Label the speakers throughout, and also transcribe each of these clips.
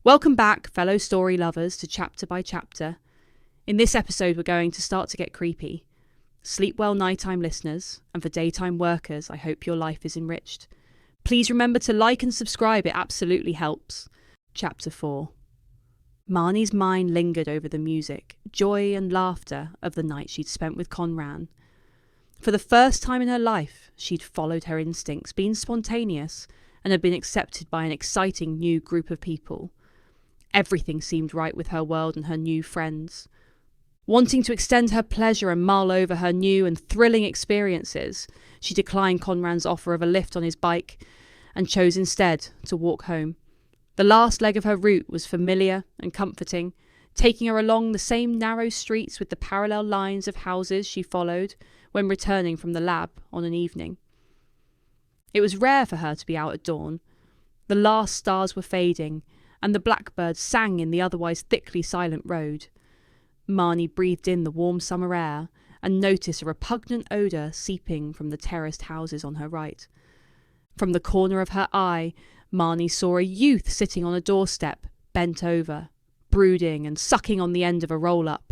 Speaker 1: Welcome back, fellow story lovers, to Chapter by Chapter. In this episode, we're going to start to get creepy. Sleep well, nighttime listeners, and for daytime workers, I hope your life is enriched. Please remember to like and subscribe, it absolutely helps. Chapter 4. Marnie's mind lingered over the music, joy and laughter of the night she'd spent with Conran. For the first time in her life, she'd followed her instincts, been spontaneous, and had been accepted by an exciting new group of people. Everything seemed right with her world and her new friends. Wanting to extend her pleasure and mull over her new and thrilling experiences, she declined Conran's offer of a lift on his bike and chose instead to walk home. The last leg of her route was familiar and comforting, taking her along the same narrow streets with the parallel lines of houses she followed when returning from the lab on an evening. It was rare for her to be out at dawn. The last stars were fading, and the blackbirds sang in the otherwise thickly silent road. Marnie breathed in the warm summer air and noticed a repugnant odour seeping from the terraced houses on her right. From the corner of her eye, Marnie saw a youth sitting on a doorstep, bent over, brooding and sucking on the end of a roll-up.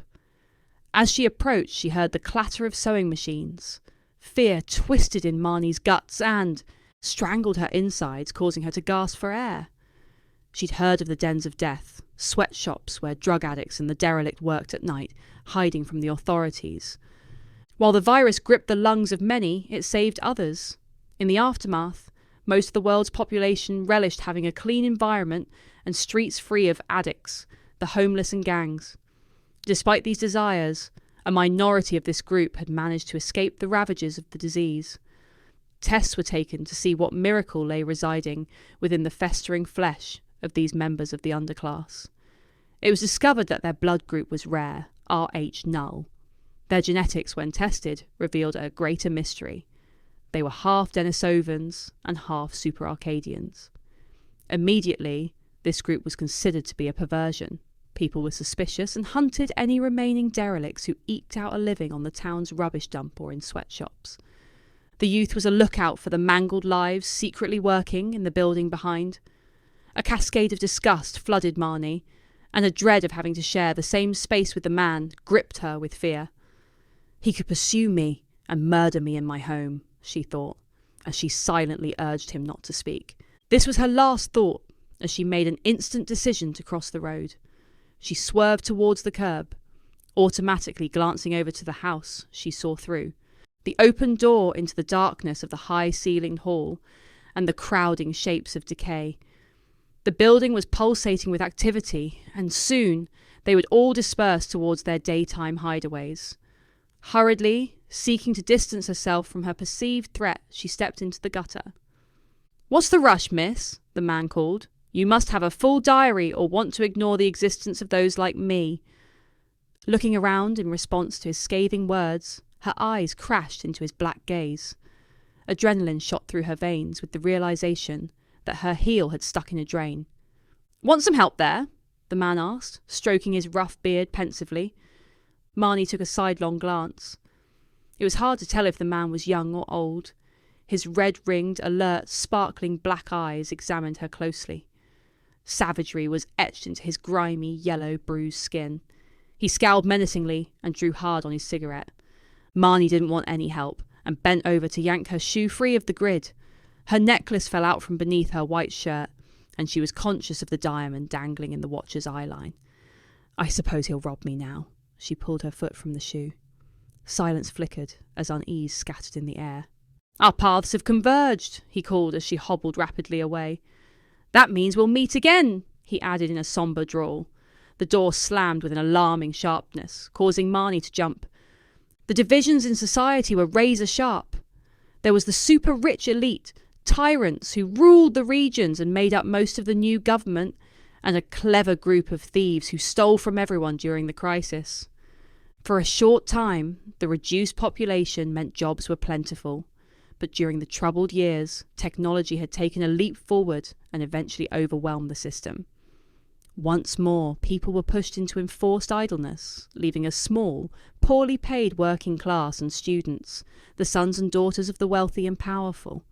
Speaker 1: As she approached, she heard the clatter of sewing machines. Fear twisted in Marnie's guts and strangled her insides, causing her to gasp for air. She'd heard of the dens of death, sweatshops where drug addicts and the derelict worked at night, hiding from the authorities. While the virus gripped the lungs of many, it saved others. In the aftermath, most of the world's population relished having a clean environment and streets free of addicts, the homeless and gangs. Despite these desires, a minority of this group had managed to escape the ravages of the disease. Tests were taken to see what miracle lay residing within the festering flesh of these members of the underclass. It was discovered that their blood group was rare, Rh null. Their genetics, when tested, revealed a greater mystery. They were half Denisovans and half Super Arcadians. Immediately, this group was considered to be a perversion. People were suspicious and hunted any remaining derelicts who eked out a living on the town's rubbish dump or in sweatshops. The youth was a lookout for the mangled lives secretly working in the building behind. A cascade of disgust flooded Marnie, and a dread of having to share the same space with the man gripped her with fear. He could pursue me and murder me in my home, she thought, as she silently urged him not to speak. This was her last thought, as she made an instant decision to cross the road. She swerved towards the curb, automatically glancing over to the house she saw through, the open door into the darkness of the high-ceilinged hall, and the crowding shapes of decay. The building was pulsating with activity, and soon they would all disperse towards their daytime hideaways. Hurriedly, seeking to distance herself from her perceived threat, she stepped into the gutter. "What's the rush, miss?" the man called. "You must have a full diary or want to ignore the existence of those like me." Looking around in response to his scathing words, her eyes crashed into his black gaze. Adrenaline shot through her veins with the realization that her heel had stuck in a drain. "Want some help there?" the man asked, stroking his rough beard pensively. Marnie took a sidelong glance. It was hard to tell if the man was young or old. His red-ringed, alert, sparkling black eyes examined her closely. Savagery was etched into his grimy, yellow, bruised skin. He scowled menacingly and drew hard on his cigarette. Marnie didn't want any help and bent over to yank her shoe free of the grid. Her necklace fell out from beneath her white shirt, and she was conscious of the diamond dangling in the watcher's eyeline. "I suppose he'll rob me now." She pulled her foot from the shoe. Silence flickered as unease scattered in the air. "Our paths have converged," he called as she hobbled rapidly away. "That means we'll meet again," he added in a sombre drawl. The door slammed with an alarming sharpness, causing Marnie to jump. The divisions in society were razor sharp. There was the super-rich elite, tyrants who ruled the regions and made up most of the new government, and a clever group of thieves who stole from everyone during the crisis. For a short time, the reduced population meant jobs were plentiful, but during the troubled years, technology had taken a leap forward and eventually overwhelmed the system. Once more, people were pushed into enforced idleness, leaving a small, poorly paid working class and students, the sons and daughters of the wealthy and powerful.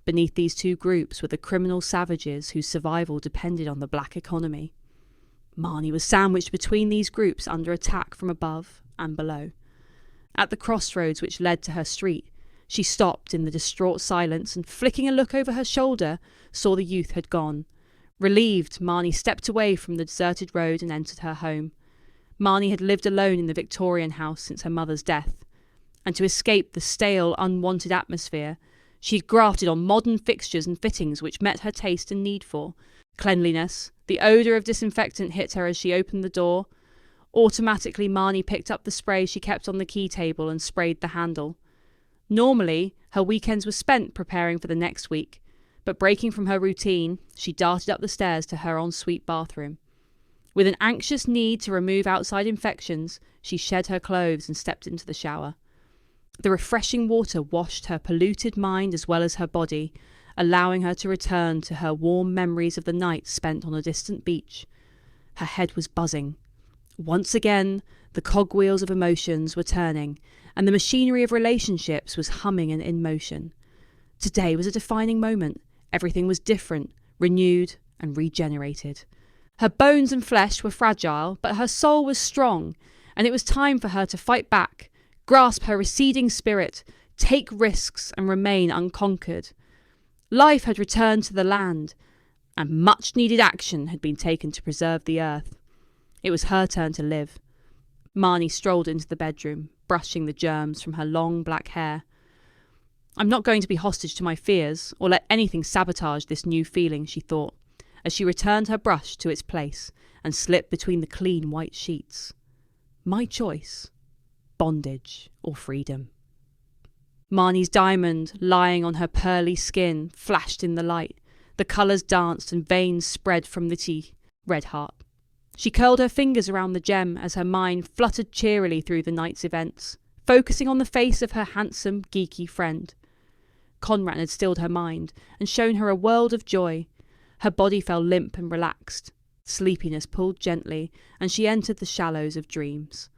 Speaker 1: Beneath these two groups were the criminal savages whose survival depended on the black economy. Marnie was sandwiched between these groups under attack from above and below. At the crossroads which led to her street, she stopped in the distraught silence and, flicking a look over her shoulder, saw the youth had gone. Relieved, Marnie stepped away from the deserted road and entered her home. Marnie had lived alone in the Victorian house since her mother's death, and to escape the stale, unwanted atmosphere, she had grafted on modern fixtures and fittings which met her taste and need for. Cleanliness, the odour of disinfectant hit her as she opened the door. Automatically, Marnie picked up the spray she kept on the key table and sprayed the handle. Normally, her weekends were spent preparing for the next week, but breaking from her routine, she darted up the stairs to her ensuite bathroom. With an anxious need to remove outside infections, she shed her clothes and stepped into the shower. The refreshing water washed her polluted mind as well as her body, allowing her to return to her warm memories of the night spent on a distant beach. Her head was buzzing. Once again, the cogwheels of emotions were turning, and the machinery of relationships was humming and in motion. Today was a defining moment. Everything was different, renewed, and regenerated. Her bones and flesh were fragile, but her soul was strong, and it was time for her to fight back, grasp her receding spirit, take risks, and remain unconquered. Life had returned to the land, and much-needed action had been taken to preserve the earth. It was her turn to live. Marnie strolled into the bedroom, brushing the germs from her long black hair. I'm not going to be hostage to my fears, or let anything sabotage this new feeling, she thought, as she returned her brush to its place and slipped between the clean white sheets. My choice. Bondage or freedom. Marnie's diamond, lying on her pearly skin, flashed in the light. The colours danced and veins spread from the teeth. Red heart. She curled her fingers around the gem as her mind fluttered cheerily through the night's events, focusing on the face of her handsome, geeky friend. Conran had stilled her mind and shown her a world of joy. Her body felt limp and relaxed. Sleepiness pulled gently, and she entered the shallows of dreams.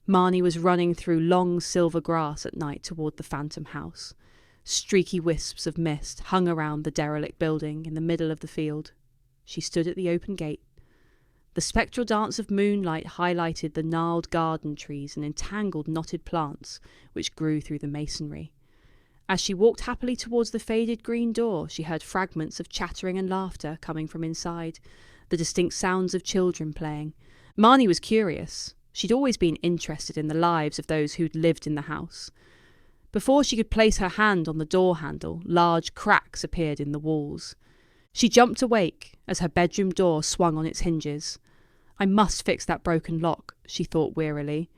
Speaker 1: Marnie was running through long silver grass at night toward the phantom house. Streaky wisps of mist hung around the derelict building in the middle of the field. She stood at the open gate. The spectral dance of moonlight highlighted the gnarled garden trees and entangled knotted plants which grew through the masonry. As she walked happily towards the faded green door, she heard fragments of chattering and laughter coming from inside, the distinct sounds of children playing. Marnie was curious. She'd always been interested in the lives of those who'd lived in the house. Before she could place her hand on the door handle, large cracks appeared in the walls. She jumped awake as her bedroom door swung on its hinges. I must fix that broken lock, she thought wearily,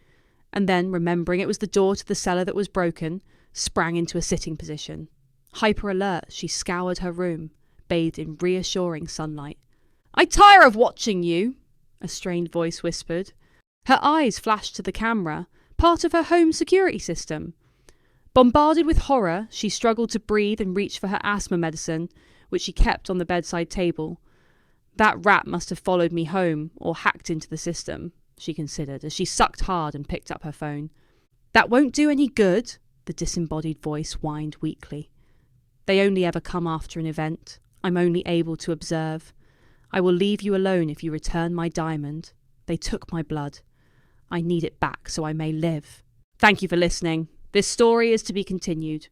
Speaker 1: and then, remembering it was the door to the cellar that was broken, sprang into a sitting position. Hyper alert, she scoured her room, bathed in reassuring sunlight. I tire of watching you, a strained voice whispered. Her eyes flashed to the camera, part of her home security system. Bombarded with horror, she struggled to breathe and reach for her asthma medicine, which she kept on the bedside table. That rat must have followed me home, or hacked into the system, she considered, as she sucked hard and picked up her phone. That won't do any good, the disembodied voice whined weakly. They only ever come after an event. I'm only able to observe. I will leave you alone if you return my diamond. They took my blood. I need it back so I may live. Thank you for listening. This story is to be continued.